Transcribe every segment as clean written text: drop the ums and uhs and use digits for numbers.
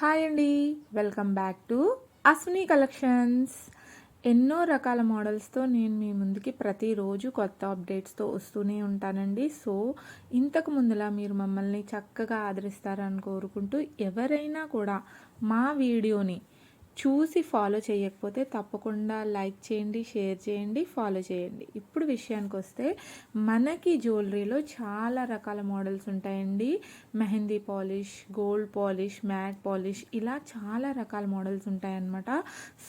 Hi అండి. Welcome back to Ashwini collections. ఎన్నో రకాల మోడల్స్తో నేను మీ ముందుకి ప్రతిరోజు కొత్త అప్డేట్స్తో వస్తూనే ఉంటానండి. సో ఇంతకు ముందులా మీరు మమ్మల్ని చక్కగా ఆదరిస్తారని కోరుకుంటూ, ఎవరైనా కూడా మా వీడియోని చూసి ఫాలో చేయకపోతే తప్పకుండా లైక్ చేయండి, షేర్ చేయండి, ఫాలో చేయండి. ఇప్పుడు విషయానికి వస్తే, మనకి జ్యువెలరీలో చాలా రకాల మోడల్స్ ఉంటాయండి. Mehndi polish, gold polish, matte polish, ఇలా చాలా రకాల మోడల్స్ ఉంటాయన్నమాట.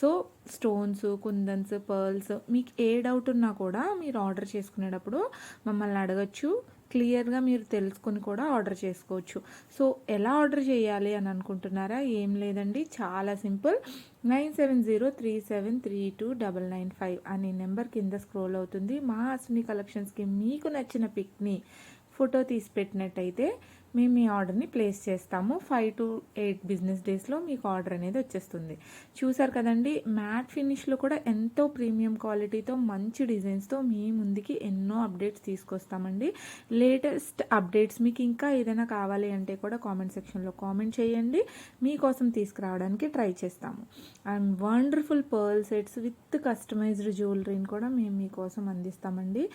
సో స్టోన్స్, కుందన్స్, పర్ల్స్, మీకు ఏ డౌట్ ఉన్నా కూడా మీరు ఆర్డర్ చేసుకునేటప్పుడు మమ్మల్ని అడగచ్చు. క్లియర్గా మీరు తెలుసుకొని కూడా ఆర్డర్ చేసుకోవచ్చు. సో ఎలా ఆర్డర్ చేయాలి అని అనుకుంటున్నారా? ఏం లేదండి, చాలా సింపుల్. 9703732995 అనే నెంబర్ కింద స్క్రోల్ అవుతుంది. మా అశ్విని కలెక్షన్స్కి మీకు నచ్చిన పిక్ని ఫోటో తీసి పెట్టినట్టయితే మేము మీ ఆర్డర్ని ప్లేస్ చేస్తాము. 5 to 8 బిజినెస్ డేస్లో మీకు ఆర్డర్ అనేది వచ్చేస్తుంది. చూసారు కదండి, మ్యాట్ ఫినిష్లో కూడా ఎంతో ప్రీమియం క్వాలిటీతో మంచి డిజైన్స్తో మీ ముందుకి ఎన్నో అప్డేట్స్ తీసుకొస్తామండి. లేటెస్ట్ అప్డేట్స్ మీకు ఇంకా ఏదైనా కావాలి అంటే కూడా కామెంట్ సెక్షన్లో కామెంట్ చేయండి. మీకోసం తీసుకురావడానికి ట్రై చేస్తాము. And wonderful pearl sets with customised జ్యువెలరీని కూడా మేము మీకోసం అందిస్తామండి.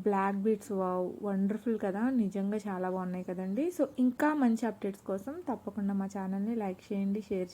బ్లాక్ బీడ్స్, వావ్, వండర్ఫుల్ కదా, నిజంగా చాలా బాగున్నాయి కదండి. సో ఇంకా మంచి అప్డేట్స్ కోసం తప్పకుండా మా ఛానల్ని లైక్ చేయండి, షేర్